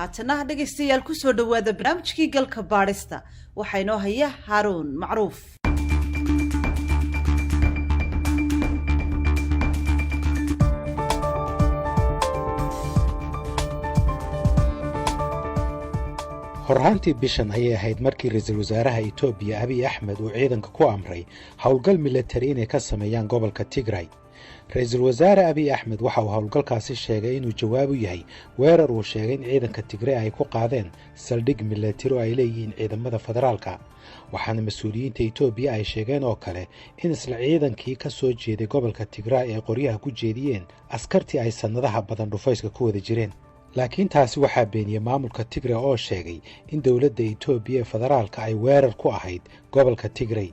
haatana dhegaystayaal ku soo dhawaada barnaamijkii galka baadhista waxaa inoo haya Haaruun Macruuf. horraantii bishan ayay ahayd markii ra'iisul wasaaraha Itoobiya Abiy Ahmed uu ciidanka ku amray howlgal militari inay ka sameeyaan gobolka Tigray. ra'iisul wasaare Abiy Ahmed waxa uu howlgalkaasi sheegay inuu jawaab u yahay weerar uu sheegay in ciidanka Tigray ay ku qaadeen saldhig militari oo ay leeyihiin ciidamada federaalka. waxaana mas'uuliyiinta Itoobiya ay sheegeen oo kale in isla ciidankii ka soo jeeday gobolka Tigray ay qoryaha ku jeediyeen askartii ay sanadaha badan dhufayska ku wada jireen. laakiin taasi waxaa beeniyey maamulka Tigray oo sheegay in dawladda Itoobiya ee federaalka ay weerar ku ahayd gobolka Tigray.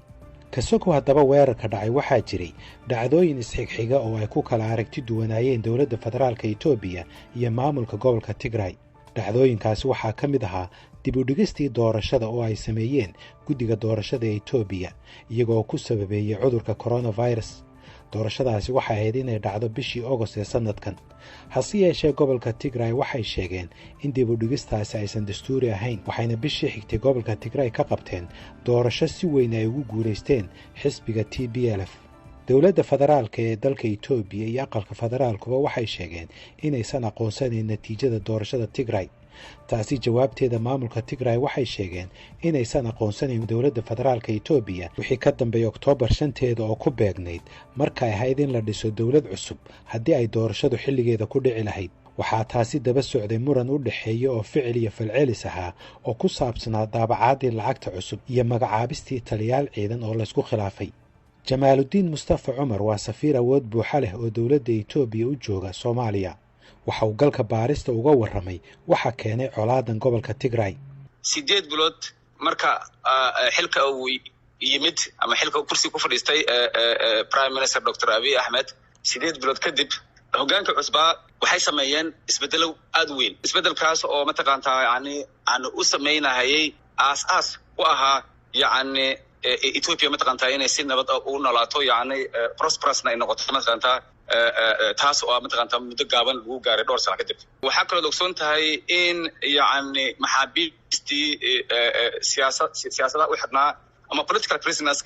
kasoo haddaba weerarka dhacay waxaa jiray dhacdooyin isxigxiga oo ay ku kala aragti duwanaayeen dawladda federaalka Itoobiya iyo maamulka gobolka Tigray. dhacdooyinkaasi waxaa ka mid ahaa dib u dhigistii doorashada oo ay sameeyeen guddiga doorashada ee Itoobiya iyagoo ku sababeeyay cudurka coronavirus. doorashadaasi waxay ahayd inay dhacdo bishii August ee sanadkan. hase yeeshee gobolka Tigray waxay sheegeen in dib u dhigistaasi aysan dastuuri ahayn, waxayna bishii xigtay gobolka Tigray ka qabteen doorasho si weyn ay ugu guulaysteen xisbiga TPLF. dawladda federaalka ee dalka Itoobiya iyo aqalka federaalkuba waxay sheegeen inaysan aqoonsanayn natiijada doorashada Tigray. taasi jawaabteeda maamulka Tigray waxay sheegeen inaysan aqoonsanayn dawladda federaalka Itoobiya wixii ka dambeeyay Oktoobar 5 oo ku beegnayd markay ahayd in la dhiso dawlad cusub haddii ay doorashadu xilligeeda ku dhici lahayd. waxaa taasi daba socday muran u dhaxeeya oo ficil iyo falcelis ahaa oo ku saabsanaa daabacaadii lacagta cusub iyo magacaabistii taliyaal ciidan oo laysku khilaafay. Jamaaludiin Mustafa Cumar waa safiir awood buuxa leh oo dawladda Itoobiya u jooga Soomaaliya. waxa uu galka baarista uga warramay waxa keenay colaadan gobolka Tigray. 8 bilood marka xilka uu yimid ama xilka kursi ku fadhiistay Prime Minister Dr. Abiy Ahmed 8 bilood kadib hoggaanka cusba waxay sameeyeen isbedelo aad weyn. isbedelkaas oo mataqaantaa aan u sameeynahay aas u ahaa Ethiopia mataqaantaa inay si nabad u noolaato prosperous ay noqoto mataqaantaa taas oo mataqaantaa muddo gaaban lagu gaaray dhowr sano kadib. waxaa kaloo ogsoon tahay in maxaabiistii siyaasada u xidhnaa ama political prisoners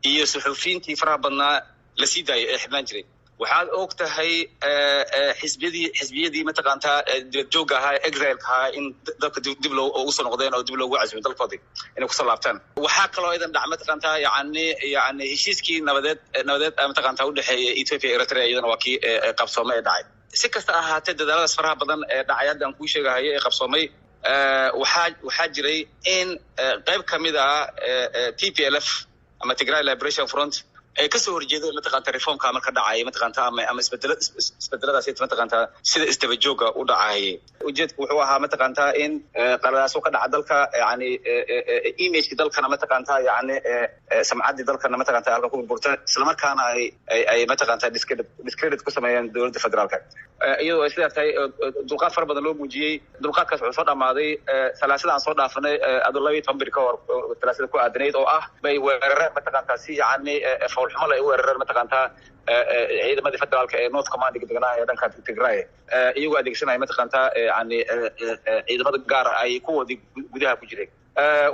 iyo suxufiyiintii faraha badnaa la sii daayay ee xidhnaan jiray. waxaad og tahay xisbiyadii mataqaantaa dibadjoogga ahaa exileka ahaa in dalka dib loogu soo noqdeen oo dib loogu casuumay dalkoodii inay kusoo laabtaan. waxaa kaloo idan dhac mataqaantaa heshiiskii nabadeed mataqaantaa u dhexeeyay Ethiopia iyo Eritrea iyadana waa kii qabsoomay ee dhacay. si kasta ahaatee dadaaladaas faraha badan ee dhacay hadda aan kuu sheegahay ee qabsoomay waxaa jiray in qayb ka mid ah TPLF ama Tigray Liberation Front ay ka soo horjeedeen mataqaantaa reformka marka dhacay mataqaantaa ama isbedeladaas mataqaantaa sida isdabajooga u dhacay. ujeedku wuxuu ahaa mataqaantaa in qaladaas ka dhaca dalka image-ka dalkana mataqaantaa samcaddii dalkana mataqaantaa halka ku burburta isla markaana ay mataqaantaa discredit ku sameeyeen dawladda federaalka. iyadoo ay sidaa tahay dulqaad fara badan loo muujiyey. dulqaadkaas wuxuu soo dhammaaday salaasada aan soo dhaafanay adulawi tambir ka hor salaasada ku aadanayd oo ah bay weerareen mataqaantaa si xulxumo ay u weerareen mataqaantaa ciidamadii federaalka ee North Command deganaa ee dhanka Tigray iyagoo adeegsanaya mataqaantaa ciidamada gaar ay kuwoodii gudaha ku jireen.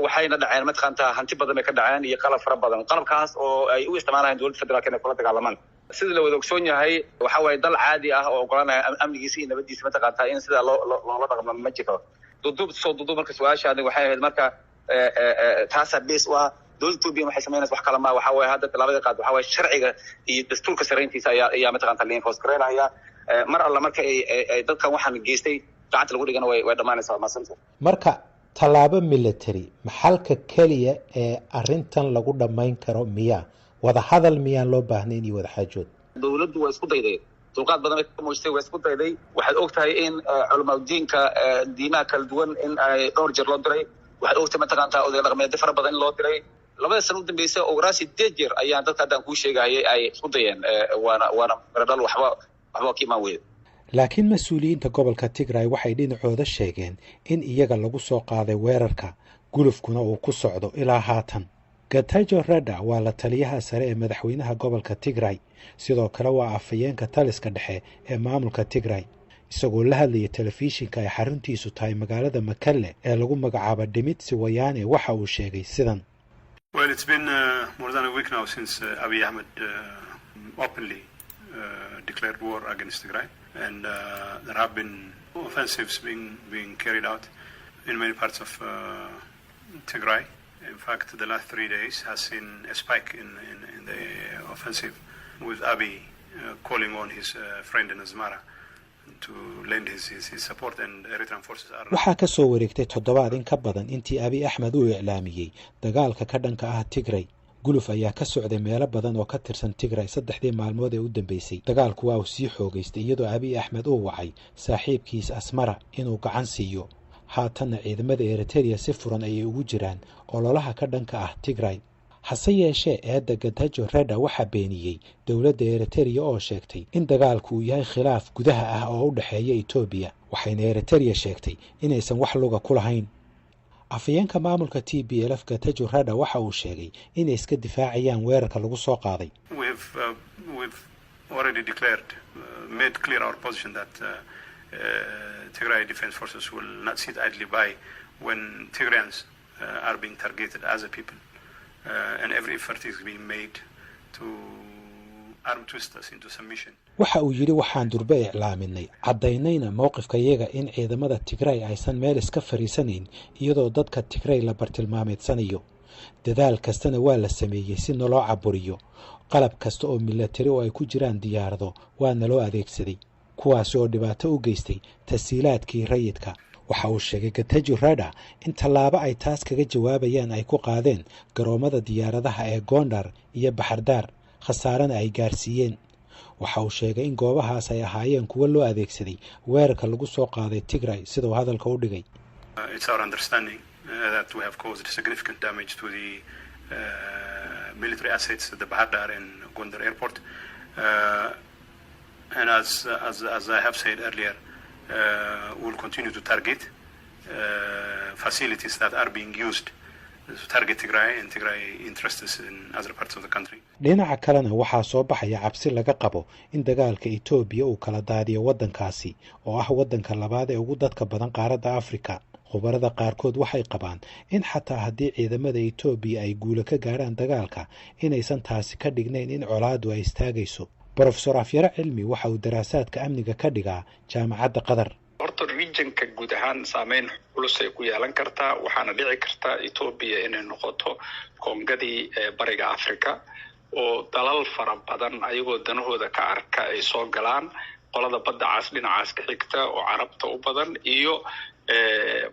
waxayna dhaceen mataqaantaa hanti badan ay ka dhaceen iyo qalab fara badan. qalabkaas oo ay u isticmaalayeen dawladda federaalka inay kula dagaalamaan. sida la wada ogsoon yahay waxa waaye dal caadi ah oo ogolanaya amnigiisa iyo nabadiisa mataqaantaa in sida loola dhaqmo ma jiro. duduub marka su-aashaani waxay ahayd marka taasaa base u ah dawladda Itoobiya waxay sameynaysaa wax kale ma waxa waaye hadda talaabada qaad waxa waaye sharciga iyo dastuurka sareyntiisa ayaa mataqaantaa la enforce gareynaya. mar alla marka ay dadkan waxaan geystay gacanta lagu dhigana way dhamaanaysaa maasanta. marka tallaabo military maxalka kaliya ee arrintan lagu dhamayn karo miyaa wada hadal miyaan loo baahnayn iyo wada xaajood? dawladdu waa isku dayday dulqaad badan ay ka muujisay waa isku dayday. waxaad og tahay in culimadiinka diimaha kala duwan in ay dhowr jeer loo diray. waxaad ogtahay mataqaantaa oday dhaqameedyo fara badan in loo diray. labada sano u dambeysay oo waraasi 8 jeer ayaan dadka haddaan kuu sheegayay ay isku dayeen waana maradhal waxba ka imaan weyda. laakiin mas-uuliyiinta gobolka Tigray waxay dhinacooda sheegeen in iyaga lagu soo qaaday weerarka gulufkuna uu ku socdo ilaa haatan. Getachew Reda waa la taliyaha sare ee madaxweynaha gobolka Tigray sidoo kale waa afayeenka taliska dhexe ee maamulka Tigray. isagoo la hadlaya telefishinka ay xaruntiisu tahay magaalada Makalle ee lagu magacaabo Dimitsi Wayane waxa uu sheegay sidan. Well, it's been more than a week now since Abiy Ahmed openly declared war against Tigray, and there have been offensives being carried out in many parts of Tigray. In fact, the last 3 days has seen a spike in the offensive, with Abiy calling on his friend in Asmara to lend his support, and Eritrean forces are... waxaa ka soo wareegtay toddobaad in ka badan intii Abiy Ahmed uu iclaamiyey dagaalka ka dhanka ah Tigray. guluf ayaa ka socday meelo badan oo ka tirsan Tigray 3 maalmood ee u dambeysay. dagaalku waa uu sii xoogaystay iyadoo Abiy Ahmed uu wacay saaxiibkiis Asmara inuu gacan siiyo. haatan ciidamada Eritrea si furan ayay ugu jiraan ololaha ka dhanka ah Tigray. hase yeeshee eedda Getachew Reda waxa beeniyey dowladda Eritrea oo sheegtay in dagaalku uu yahay khilaaf gudaha ah oo u dhaxeeya Ethiopia, waxayna Eritrea sheegtay inaysan wax luga ku lahayn. afayeenka maamulka TPLF Getachew Reda waxa uu sheegay inay iska difaacayaan weerarka lagu soo qaaday. We've already declared, made clear our position that Tigray Defense Forces will not sit idly by when Tigrayans are being targeted as a people, and every effort is being made to arm twist us into submission. waxa uu yiri waxaan durbe iclaaminay cadaynayna mowqifkayaga in ciidamada Tigray aysan meel iska fariisanayn iyadoo dadka Tigray la bartilmaameedsanayo. dadaal kastana waa la sameeyay si naloo caburiyo. qalab kasta oo military oo ay ku jiraan diyaarado waa naloo adeegsaday, kuwaas oo dhibaato u geystay tasiilaadkii rayidka. waxa uu sheegay Getachew Reda in tallaabo ay taas kaga jawaabayaan ay ku qaadeen garoomada diyaaradaha ee Gondar iyo Bahardar, khasaarana ay gaarsiiyeen. waxa uu sheegay in goobahaas ay ahaayeen kuwa loo adeegsaday weerarka lagu soo qaaday Tigray sidoo hadalka u dhigay. It's our understanding that we have caused significant damage to the military assets at the Bahardar and Gondar airport, and as I have said earlier, we'll continue to target facilities that are being used to target Tigray and Tigray interests in other parts of the country. dhinaca kalena waxaa soo baxaya cabsi laga qabo in dagaalka Ethiopia uu kala daadiyo waddankaasi oo ah waddanka labaad ee ugu dadka badan qaaradda Afrika. khubarada qaarkood waxay qabaan in xataa haddii ciidamada Ethiopia ay guulo ka gaaraan dagaalka inaysan taasi ka dhignayn in colaadu ay istaagayso. Professor Afyara Cilmi waxa uu daraasaadka amniga ka dhigaa jaamacadda Qatar. horta regionka guud ahaan saameyn culus ay ku yeelan kartaa, waxaana dhici karta Ethiopia inay noqoto kongadii bariga Afrika oo dalal fara badan ayagoo danahooda ka arka ay soo galaan qolada badda cas dhinacaas ka xigta oo carabta u badan iyo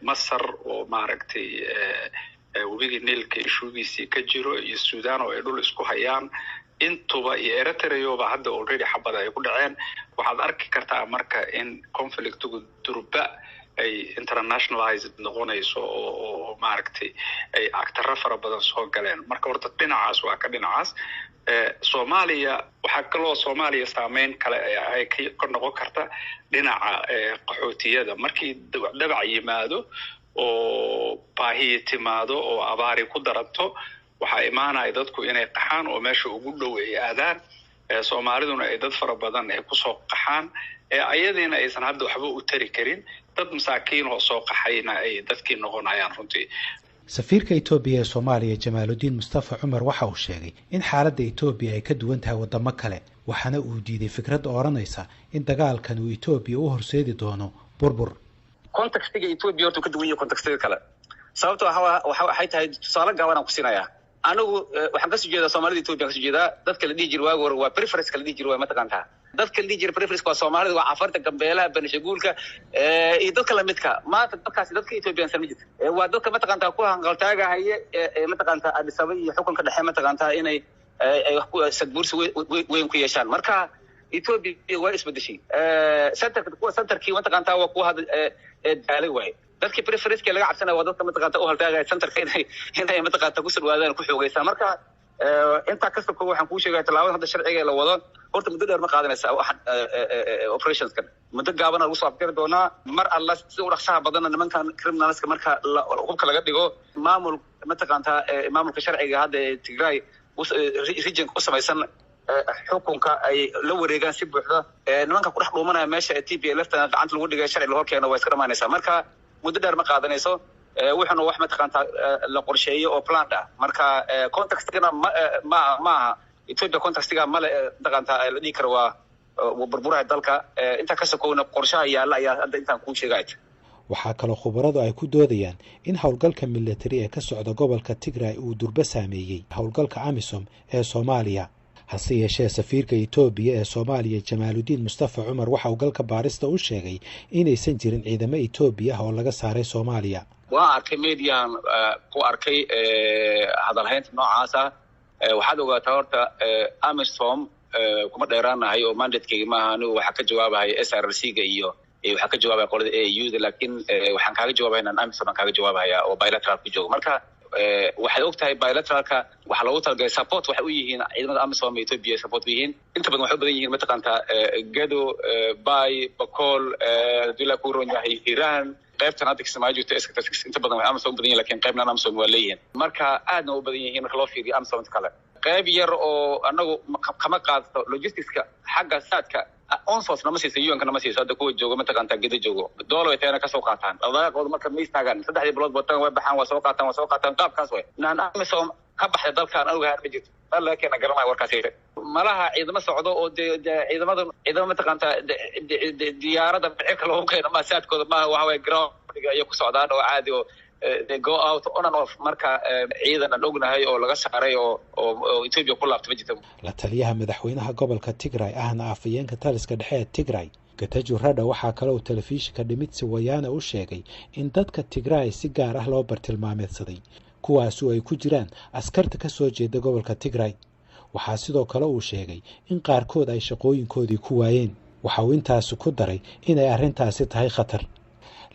Masar oo maaragtay webiga Niilka ishugiisii ka jiro iyo Suudaan oo ay dhul isku hayaan intuba iyo Eritrea ba hadda already xabada ay ku dhaceen. waxaad arki kartaa marka in conflictigu durba ay internationalized noqonayso oo maaragtay ay actaro fara badan soo galeen. marka horta dhinacaas waa ka dhinacaas. Soomaaliya waxaa kaloo Soomaaliya saameyn kale ay ka noqon karta dhinaca qaxootiyada. markii dhabac yimaado oo baahiye timaado oo abaari ku daranto waxaa imaanaya dadku inay qaxaan oo meesha ugu dhow ay aadaan. Soomaaliduna ay dad fara badan ay kusoo qaxaan ayadiina aysan hadda waxba u tari karin. dad masaakiin oo soo qaxayna ay dadkii noqonayaan runtii. safiirka Ethiopia ee Soomaaliya Jamaaluddin Mustafa Umar waxa uu sheegay in xaaladda Ethiopia ay ka duwan tahay wadamo kale, waxaana uu diiday fikrad oranaysa in dagaalkan uu Ethiopia u horseedi doono burbur. contextiga Ethiopia horta ka duwan yahay contextiga kale. sababtoo ah waxay tahay tusaale gaaban aan ku siinayaa. anigu waxaan ka soo jeedaa Soomaalida Ethiopia ka soo jeedaa. dadka la dhigi jiray waag waa preference kala dhigi jiray waa mataqaantaa. dadka la dhigi jiray preference waa Soomaalida waa Cafarta, Gambeelaha, Benishaguulka iyo dadka la midka. maanta dadkaasi dadka Ethiopian samid waa dadka mataqaantaa ku hanqaltaagahaya mataqaantaa Addis Ababa iyo xukunka dhexe mataqaantaa inay wax ku sadbursi weyn ku yeeshaan. marka Ethiopia waa isbedeshay. centerkii mataqaantaa waa ku hada daalay waay. dadkii preference laga cabsanaya waa dadka mataqaantaa u haltaagaya centerka inay mataqaantaa ku sirwaadaan ku xoogaysaa. marka inta kasta ko waxaan kuu sheegay talaabada hadda sharciga la wado horta muddo dheer ma qaadanaysa operations kan muddo gaaban lagu soo afgari doonaa. mar alla si u dhaqsaha badan nimankan criminalska marka hubka laga dhigo maamul mataqaantaa maamulka sharciga hadda Tigray region ku samaysan xukunka ay la wareegaan si buuxda nimanka ku dhex dhuumanaya meesha TPLF gacanta lagu dhigay sharci la horkeeno waa iska dhamaanaysaa marka muddo dheer ma qaadanayso wuxuuna wax mataqaantaa la qorsheeyo oo plan ah marka contextigana ma Ethiopia contextiga male mataqaantaa la dhigi karo waa burburaha dalka inta ka sokowna qorshaha yaala ayaa hadda intaan kuu sheegay waxaa kaloo khubaradu ay ku doodayaan in howlgalka military ee ka socda gobolka Tigray uu durba saameeyey howlgalka AMISOM ee Soomaaliya hase yeeshee safiirka Itoobiya ee Soomaaliya Jamaaludiin Mustafa Cumar waxa uu galka baarista u sheegay inaysan jirin ciidamo Itoobiya oo laga saaray Soomaaliya waa arkay meediyan ku arkay hadalhaynta noocaas ah waxaad ogaataa horta AMISOM kuma dheeraanahay oo mandate-kayga maaha anigu waxaa ka jawaabahay SRC-ga iyo waxaa ka jawaabaya qolada AU-da laakiin waxaan kaaga jawaabahay inaan AMISOM kaaga jawaabaya oo bilateral ku joogo marka waxay ogtahay bilateralka waxa loogu talagalay support waxay u yihiin ciidamada AMISOM iyo Ethiopia support u yihiin inta badan waxay u badan yihiin mataqaantaa Gedo Bay Bakool dila ku roon yahay Iran qaybtan hadda Kismaayo joogto inta badan waxay AMISOM u badan yihiin laakiin qaybna AMISOM waa leeyihiin marka aadna u badan yihiin marka loo fiiriyo AMISOM kale qayb yar oo anagu kama qaadato logisticska xagga saadka onsos nama siiso UN kana ma siiso hadda kuwa jooga mataqaantaa Gedo joogo doolo ay taana ka soo qaataan dhaqaaqooda marka ma istaagaan saddexdii bilood bootan way baxaan waa soo qaataan qaabkaas way naan AMISOM ka baxay dalkaan anigu ma jirto laakiin garamaay warkaas malaha ciidamo socdo oo ciidamada mataqaantaa diyaarada bixirka loogu keeno ma saadkooda ma waxa way ground iyo ku socdaan oo caadi oo they go out on and off marka ciidan aan ognahay oo laga saaray oo Ethiopia ku laabtay ma jirto la taliyaha madaxweynaha gobolka Tigray ahna afayeenka taliska dhexe ee Tigray Getachew Reda waxaa kale oo telefishinka Dhimitsi Wayana u sheegay in dadka Tigray si gaar ah loo bartilmaameedsaday kuwaas oo ay ku jiraan askarta ka soo jeeda gobolka Tigray waxaa sidoo kale uu sheegay in qaarkood ay shaqooyinkoodii ku waayeen waxa uu intaas ku daray inay arrintaasi tahay khatar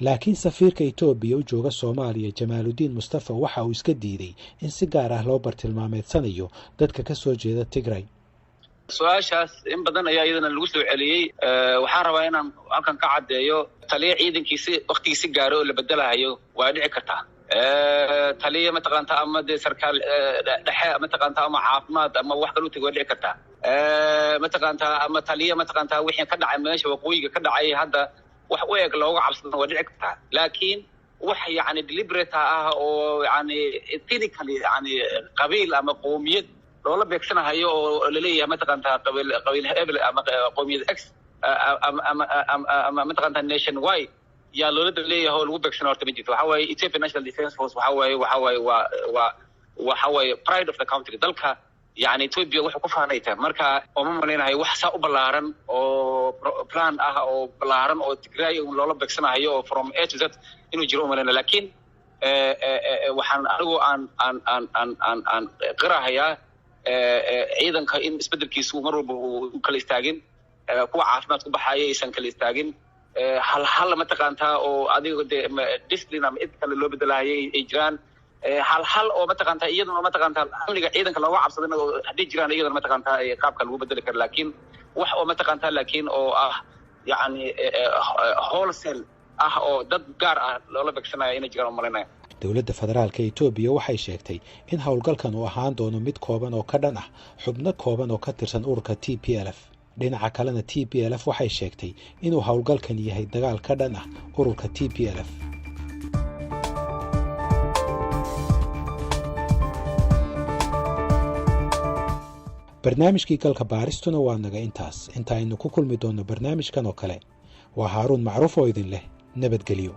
laakiin safiirka Itoobiya u jooga Soomaaliya Jamaaludiin Mustafa waxa uu iska diiday in si gaar ah loo bartilmaameedsanayo dadka ka soo jeeda Tigray su'aashaas in badan ayaa iyadana lagu soo celiyay waxaan rabaa inaan halkan ka cadeeyo taliye ciidankiisa waqtigiisa gaaro oo la bedelayo waa dhici kartaa taliye mataqaantaa ama sarkaal dhexe mataqaantaa ama caafimaad ama wax kale u tagay waa dhici kartaa mataqaantaa ama taliye mataqaantaa wixii ka dhacay meesha waqooyiga ka dhacay hadda wax u eeg looga cabsado waa dhici kartaa laakiin wax yani deliberate ah oo yani ethnically yani qabiil ama qowmiyad loola beegsanayo oo la leeyahay mataqaantaa qabiil hebel ama qowmiyad X ama mataqaantaa nation Y yaa loola leeyahay oo lagu beegsanayo horta ma jirto waxa waaye Ethiopian National Defence Force waxa waaye pride of the country dalka يعني Ethiopia wuxuu ku faanaytaa marka uma maleynahay wax saa u balaaran oo plan ah oo balaaran oo Tigray loola beegsanayo oo from A to Z inuu jiro uma maleynahay laakiin waxaan anigu aan qirahayaa ciidanka in isbedelkiisu mar walba uu kala istaagin kuwa caafimaad ku baxaya aysan kala istaagin hal mataqaantaa oo adiga discipline ama id kale loo bedelahayay ay jiraan hal oo mataqaantaa iyaduna mataqaantaa amniga ciidanka looga cabsadana oo hadii jiraan iyaduna mataqaantaa qaabka lagu bedeli karo laakiin wax oo mataqaantaa laakiin oo ah yani wholesale ah oo dad gaar ah loola beegsanayo inay jiraan malinaya dowladda federaalka Itoobiya waxay sheegtay in howlgalkan uu ahaan doono mid kooban oo ka dhan ah xubno kooban oo ka tirsan ururka TPLF dhinaca kalena TPLF waxay sheegtay inuu howlgalkan yahay dagaal ka dhan ah ururka TPLF barnaamijkii galka baaristuna waa naga intaas inta aynu ku kulmi doono barnaamijkan oo kale waa Haaruun Macruuf oo idin leh nabadgelyo